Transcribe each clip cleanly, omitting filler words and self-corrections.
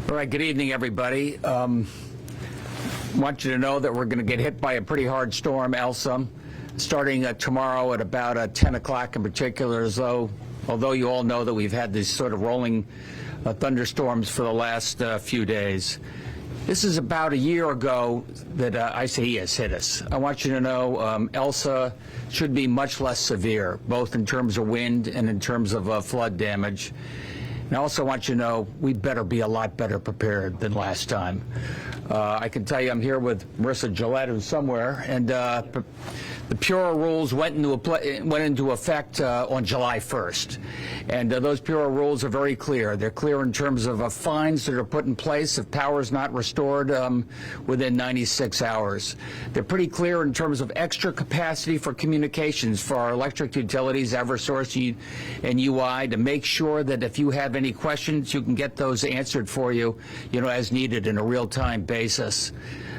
All right, good evening, everybody. Want you to know that we're going to get hit by a pretty hard storm, Elsa, starting tomorrow at about 10 o'clock in particular, although you all know that we've had these sort of rolling thunderstorms for the last few days. This is about a year ago that Isaias hit us. I want you to know Elsa should be much less severe, both in terms of wind and in terms of flood damage. And I also want you to know we better be a lot better prepared than last time. I can tell you I'm here with Marissa Gillette, who's somewhere, and the Pura rules went into effect on July 1st. And those Pura rules are very clear. They're clear in terms of fines that are put in place if power is not restored within 96 hours. They're pretty clear in terms of extra capacity for communications for our electric utilities, Eversource and UI, to make sure that if you have any questions, you can get those answered for you, as needed in a real-time basis.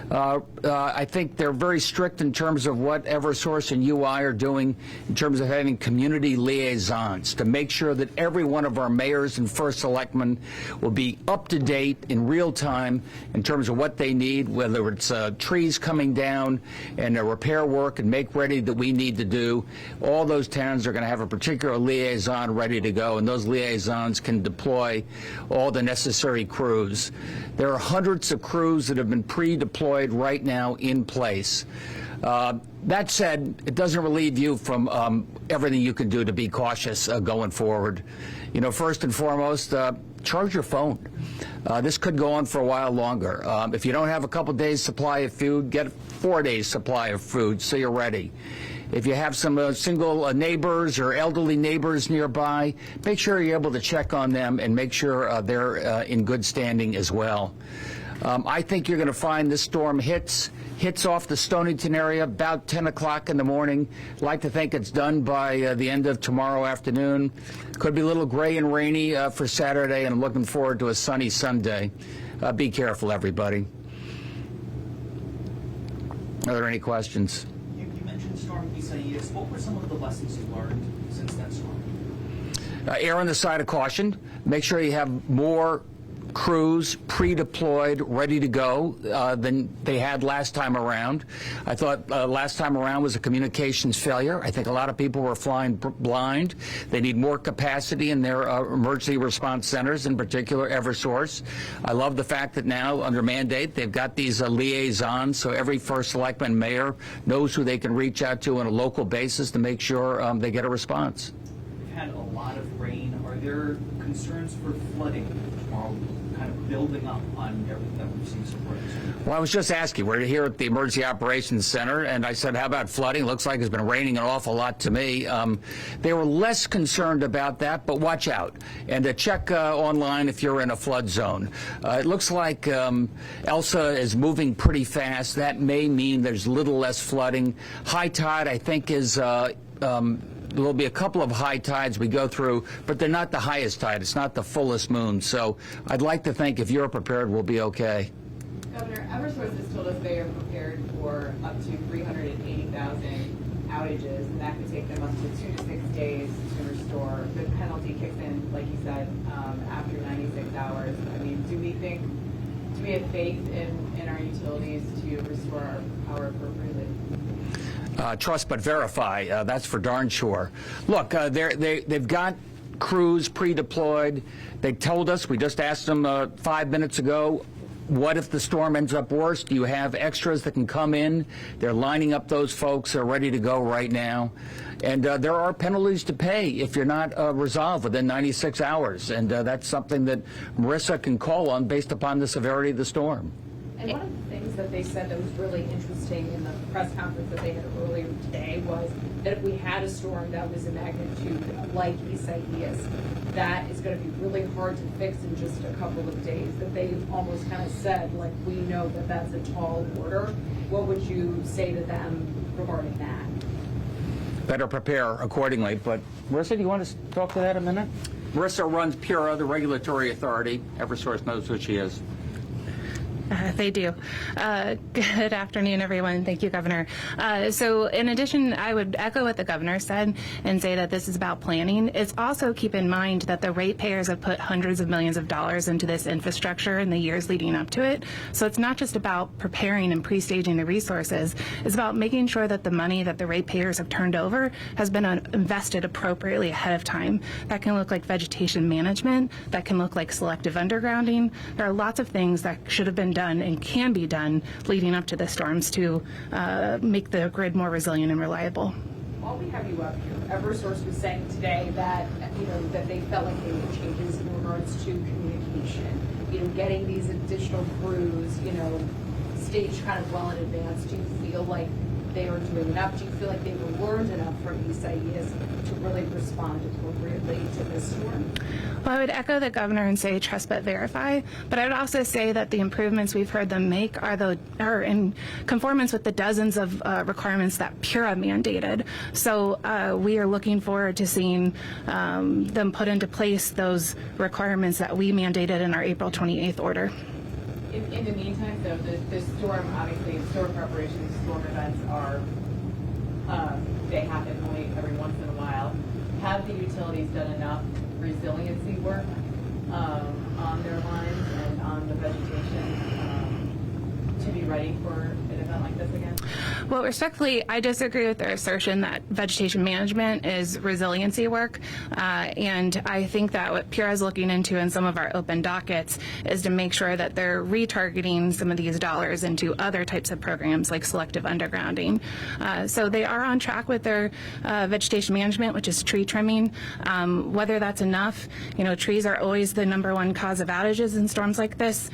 I think they're very strict in terms of what Eversource and UI are doing in terms of having community liaisons to make sure that every one of our mayors and first selectmen will be up to date in real time in terms of what they need, whether it's trees coming down and repair work and make ready that we need to do. All those towns are going to have a particular liaison ready to go, and those liaisons can deploy all the necessary crews. There are hundreds of crews that have been pre-deployed right now in place. That said, it doesn't relieve you from everything you can do to be cautious going forward. First and foremost, charge your phone. This could go on for a while longer. If you don't have a couple days supply of food, get 4 days supply of food so you're ready. If you have some single neighbors or elderly neighbors nearby, make sure you're able to check on them and make sure they're in good standing as well. I think you're going to find this storm hits off the Stonington area about 10 o'clock in the morning. I'd like to think it's done by the end of tomorrow afternoon. Could be a little gray and rainy for Saturday, and I'm looking forward to a sunny Sunday. Be careful, everybody. Are there any questions? You mentioned Storm Isaias. What were some of the lessons you learned since that storm? Err on the side of caution. Make sure you have more crews pre-deployed, ready to go than they had last time around. I thought last time around was a communications failure. I think a lot of people were flying blind. They need more capacity in their emergency response centers, in particular Eversource. I love the fact that now, under mandate, they've got these liaisons, so every first selectman mayor knows who they can reach out to on a local basis to make sure they get a response. We've had a lot of rain. Are there concerns for flooding tomorrow, kind of building up on everything that we've seen so far? Well, I was just asking. We're here at the Emergency Operations Center, and I said, how about flooding? Looks like it's been raining an awful lot to me. They were less concerned about that, but watch out. And check online if you're in a flood zone. It looks like Elsa is moving pretty fast. That may mean there's a little less flooding. High tide, I think, is there will be a couple of high tides we go through, but they're not the highest tide. It's not the fullest moon. So I'd like to think if you're prepared, we'll be okay. Governor, Eversource has told us they are prepared for up to 380,000 outages, and that could take them up to 2 to 6 days to restore. The penalty kicks in, like you said, after 96 hours. I mean, do we have faith in our utilities to restore our power appropriately? Trust but verify. That's for darn sure. Look, they've got crews pre-deployed. They told us, we just asked them 5 minutes ago, what if the storm ends up worse? Do you have extras that can come in? They're lining up those folks who are ready to go right now. And there are penalties to pay if you're not resolved within 96 hours. And that's something that Marissa can call on based upon the severity of the storm. And one of the things that they said that was really interesting in the press conference that they had earlier today was that if we had a storm that was a magnitude like Isaias, that is going to be really hard to fix in just a couple of days. That they almost kind of said, like, we know that that's a tall order. What would you say to them regarding that? Better prepare accordingly. But Marissa, do you want to talk to that a minute? Marissa runs PURA, the regulatory authority. Eversource knows who she is. They do. Good afternoon, everyone. Thank you, Governor. So in addition, I would echo what the Governor said and say that this is about planning. It's also keep in mind that the ratepayers have put hundreds of millions of dollars into this infrastructure in the years leading up to it. So it's not just about preparing and pre-staging the resources. It's about making sure that the money that the ratepayers have turned over has been invested appropriately ahead of time. That can look like vegetation management. That can look like selective undergrounding. There are lots of things that should have been done and can be done leading up to the storms to make the grid more resilient and reliable. While we have you up here, Eversource was saying today that, that they felt like they made changes in regards to communication, getting these additional crews, staged kind of well in advance. Do you feel like they are doing enough? Do you feel like they were learned enough from Isaias to really respond appropriately to this storm? Well, I would echo the Governor and say trust but verify, but I would also say that the improvements we've heard them make are in conformance with the dozens of requirements that PURA mandated. So we are looking forward to seeing them put into place those requirements that we mandated in our April 28th order. In the meantime, though, the storm, obviously, storm preparations, storm events are, they happen only every once in a while. Have the utilities done enough resiliency work on their lines and on the vegetation to be ready for an event like this again? Well, respectfully, I disagree with their assertion that vegetation management is resiliency work. And I think that what PURA is looking into in some of our open dockets is to make sure that they're retargeting some of these dollars into other types of programs like selective undergrounding. So they are on track with their vegetation management, which is tree trimming. Whether that's enough, trees are always the #1 cause of outages in storms like this.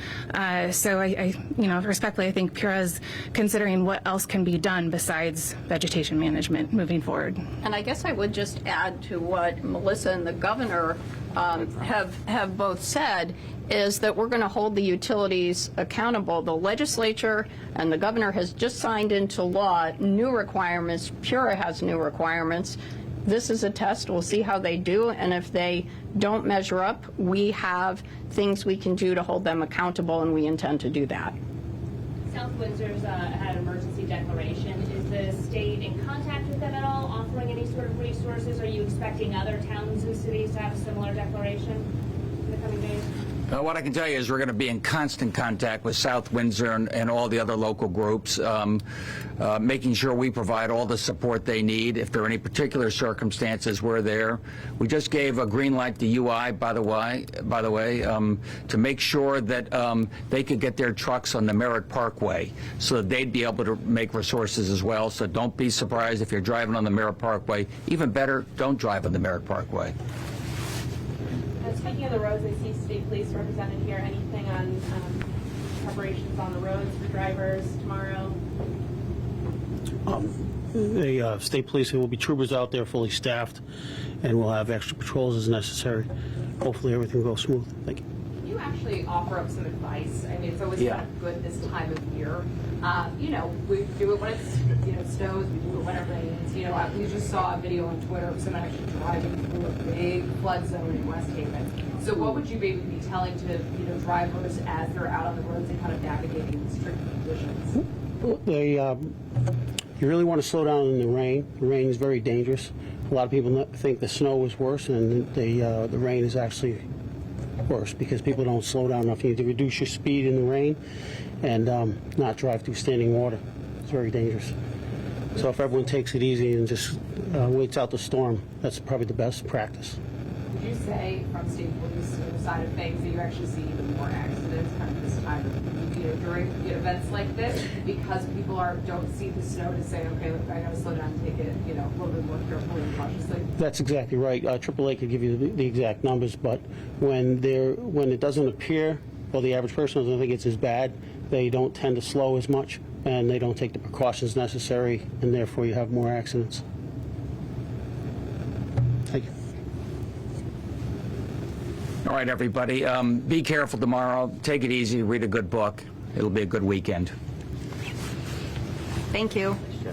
So I respectfully, I think PURA is considering what else can be done besides vegetation management moving forward. And I guess I would just add to what Melissa and the Governor have both said, is that we're going to hold the utilities accountable. The legislature and the Governor has just signed into law new requirements. PURA has new requirements. This is a test. We'll see how they do, and if they don't measure up, we have things we can do to hold them accountable, and we intend to do that. South Windsor's had emergency declaration. Is the state in contact with them at all, offering any sort of resources? Are you expecting other towns and cities to have a similar declaration in the coming days? What I can tell you is we're going to be in constant contact with South Windsor and all the other local groups, making sure we provide all the support they need. If there are any particular circumstances, we're there. We just gave a green light to UI, by the way, to make sure that they could get their trucks on the Merritt Parkway so that they'd be able to make resources as well. So don't be surprised if you're driving on the Merritt Parkway. Even better, don't drive on the Merritt Parkway. Speaking of the roads, I see state police represented here. Anything on preparations on the roads for drivers tomorrow? The state police, there will be troopers out there fully staffed, and we'll have extra patrols as necessary. Hopefully everything will go smooth. Thank you. Can you actually offer up some advice? I mean, it's always kind of good this time of year. We do it when it snows, we do it when it rains. We just saw a video on Twitter of someone actually driving through a big flood zone in West Haven. So what would you maybe be telling to drivers as they're out on the roads and kind of navigating these tricky conditions? You really want to slow down in the rain. The rain is very dangerous. A lot of people think the snow is worse, and the rain is actually worse because people don't slow down enough. You need to reduce your speed in the rain and not drive through standing water. It's very dangerous. So if everyone takes it easy and just waits out the storm, that's probably the best practice. Would you say, from state police side of things, that you actually see even more accidents kind of this time of during events like this because people don't see the snow to say, okay, look, I got to slow down and take it a little bit more carefully and cautiously? That's exactly right. AAA could give you the exact numbers, but when it doesn't appear, well, the average person doesn't think it's as bad, they don't tend to slow as much, and they don't take the precautions necessary, and therefore you have more accidents. Thank you. All right, everybody. Be careful tomorrow. Take it easy. Read a good book. It'll be a good weekend. Thank you.